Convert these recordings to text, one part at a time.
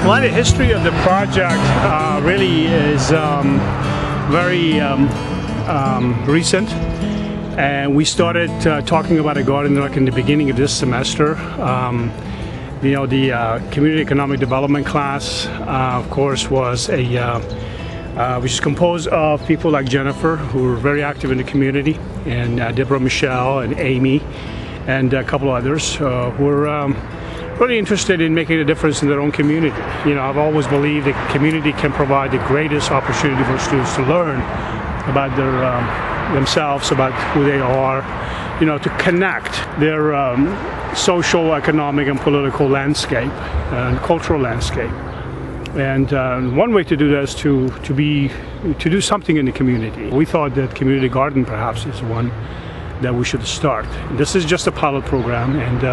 Well, the history of the project really is very recent, and we started talking about a garden like in the beginning of this semester. You know, the community economic development class, of course, was which is composed of people like Jennifer, who are very active in the community, and Deborah, Michelle, and Amy, and a couple others who are really interested in making a difference in their own community. You know, I've always believed that community can provide the greatest opportunity for students to learn about themselves, about who they are, you know, to connect their social, economic, and political landscape and cultural landscape. And one way to do that is to do something in the community. We thought that community garden perhaps is one that we should start. This is just a pilot program, and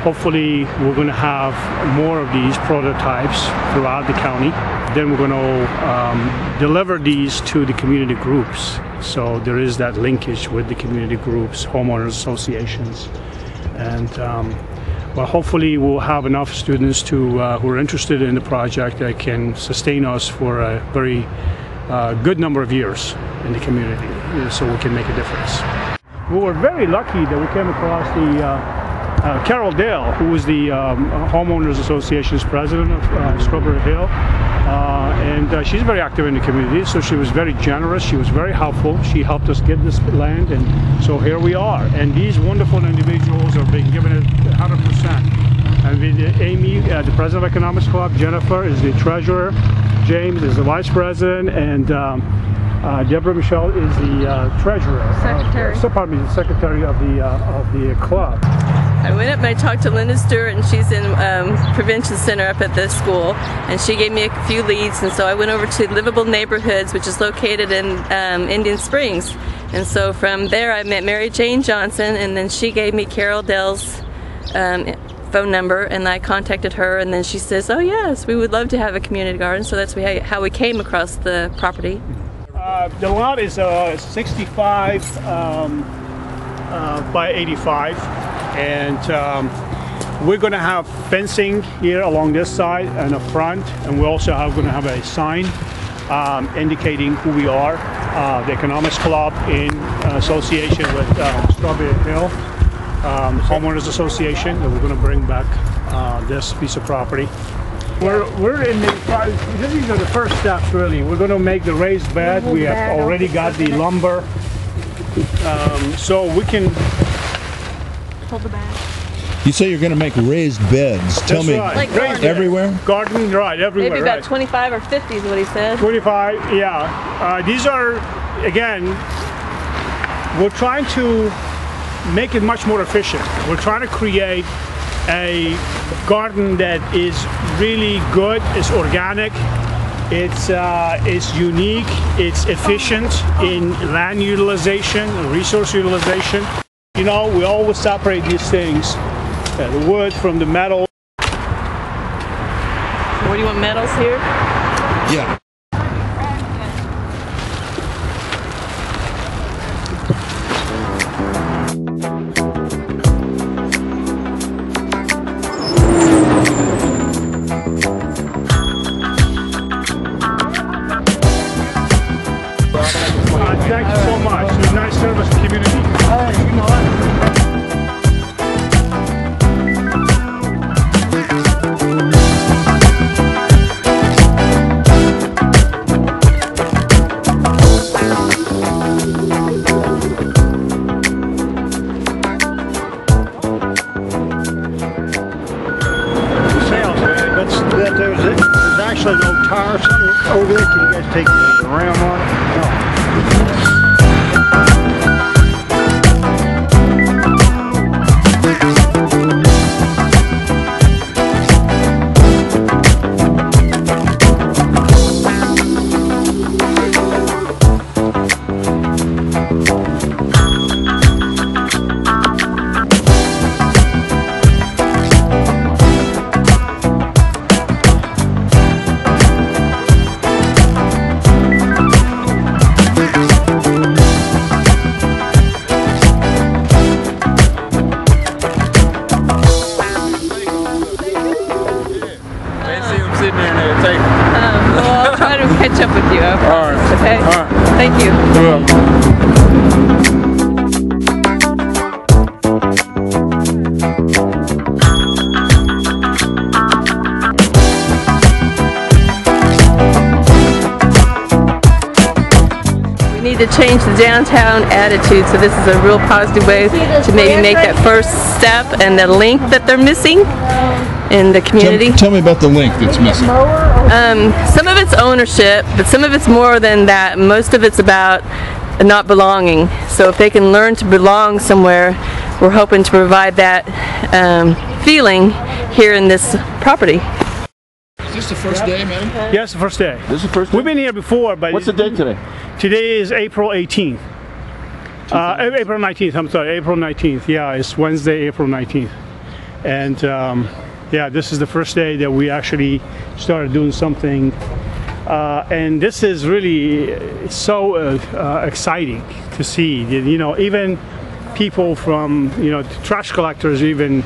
hopefully we're going to have more of these prototypes throughout the county. Then we're going to deliver these to the community groups. So there is that linkage with the community groups, homeowners associations, and well, hopefully we'll have enough students who are interested in the project that can sustain us for a very good number of years in the community, so we can make a difference. We were very lucky that we came across the Carol Dale, who was the Homeowners Association's president of Strawberry Hill, and she's very active in the community, so she was very generous, she was very helpful, she helped us get this land, and so here we are. And these wonderful individuals are being given it 100%. And with Amy, the president of Economics Club, Jennifer is the treasurer, James is the vice president, and Deborah Michelle is the treasurer. Secretary. Pardon me, the secretary of the club. I went up and I talked to Linda Stewart, and she's in Prevention Center up at the school, and she gave me a few leads, and so I went over to Livable Neighborhoods, which is located in Indian Springs. And so from there I met Mary Jane Johnson, and then she gave me Carol Dell's phone number, and I contacted her, and then she says, oh yes, we would love to have a community garden. So that's how we came across the property. The lot is 65 by 85, and we're going to have fencing here along this side and the front, and we're also going to have a sign indicating who we are, the Economics Club in association with Strawberry Hill Homeowners Association, that we're going to bring back this piece of property. We're in these are the first steps, really. We're going to make the raised bed. We have already got the lumber, so we can Hold the bag. You say you're going to make raised beds. Tell me, Like everywhere? Garden, right, everywhere. Maybe about right. 25 or 50 is what he said. 25, yeah. These are, again, we're trying to make it much more efficient. We're trying to create a garden that is really good, it's organic, it's unique, it's efficient in land utilization, resource utilization. You know, we always separate these things, the wood from the metal. What do you want, metals here? Yeah. Thank you so much. It was nice service to the community. You know what? There's actually no tire over there. Can you guys take the ram on it? No. to change the downtown attitude, so this is a real positive way to maybe make that first step and the link that they're missing in the community. Tell me about the link that's missing. Some of it's ownership, but some of it's more than that. Most of it's about not belonging. So if they can learn to belong somewhere, we're hoping to provide that feeling here in this property. Is this the first day, man? Yes, the first day. This is the first day? We've been here before, but What's the date today? today is April 18th. April 19th, I'm sorry, April 19th. Yeah, it's Wednesday, April 19th. And yeah, this is the first day that we actually started doing something. And this is really so exciting to see. You know, even people from, you know, trash collectors even,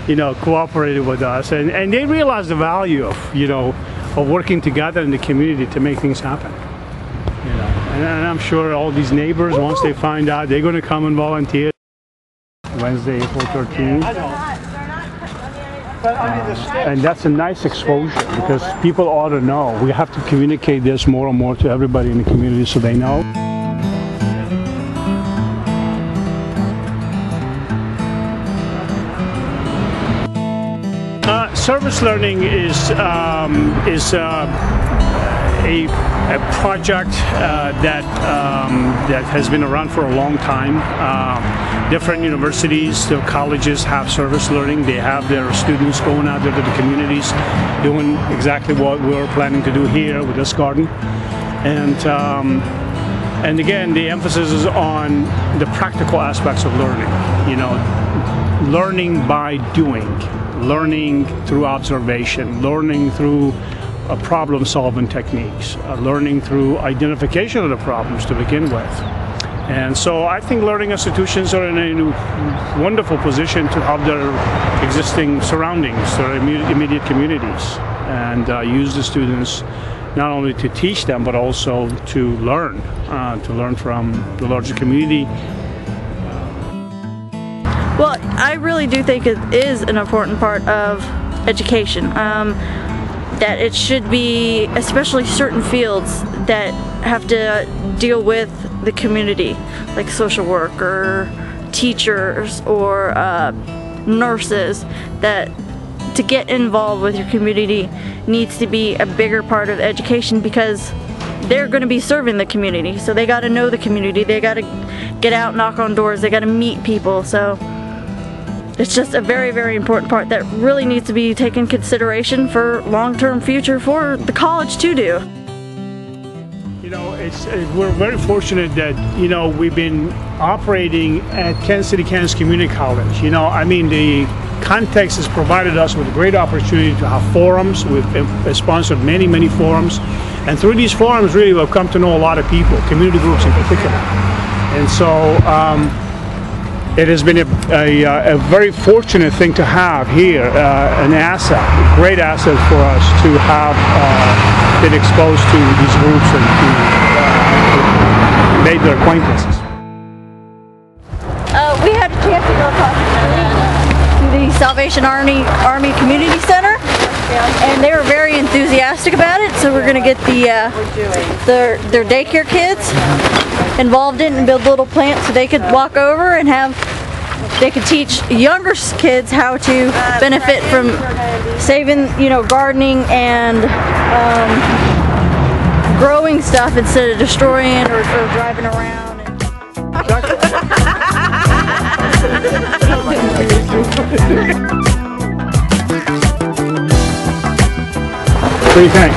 you know, cooperated with us, and they realize the value of, you know, of working together in the community to make things happen. You know, and I'm sure all these neighbors, once they find out, they're going to come and volunteer. Wednesday, April 13th. And that's a nice exposure, because people ought to know. We have to communicate this more and more to everybody in the community so they know. Service learning is a project that has been around for a long time. Different universities, the colleges have service learning. They have their students going out there to the communities, doing exactly what we're planning to do here with this garden. And again, the emphasis is on the practical aspects of learning. You know, learning by doing. Learning through observation, learning through problem-solving techniques, learning through identification of the problems to begin with. And so I think learning institutions are in a wonderful position to help their existing surroundings, their immediate communities, and use the students not only to teach them, but also to learn from the larger community. Well, I really do think it is an important part of education, that it should be, especially certain fields that have to deal with the community, like social work or teachers or nurses, that to get involved with your community needs to be a bigger part of education, because they're going to be serving the community, so they got to know the community, they got to get out, knock on doors, they got to meet people. So it's just a very, very important part that really needs to be taken consideration for long-term future for the college to do. You know, we're very fortunate that, you know, we've been operating at Kansas City, Kansas Community College. You know, I mean, the context has provided us with a great opportunity to have forums. We've sponsored many, many forums. And through these forums, really, we've come to know a lot of people, community groups in particular. And so, it has been a very fortunate thing to have here, an asset, a great asset for us to have been exposed to these groups and to made their acquaintances. We had a chance to go across the street to the Salvation Army Community Center, and they were very enthusiastic about it. So we're going to get their daycare kids involved in and build little plants so they could walk over and they could teach younger kids how to benefit from saving, you know, gardening and growing stuff instead of destroying or driving around. What do you think?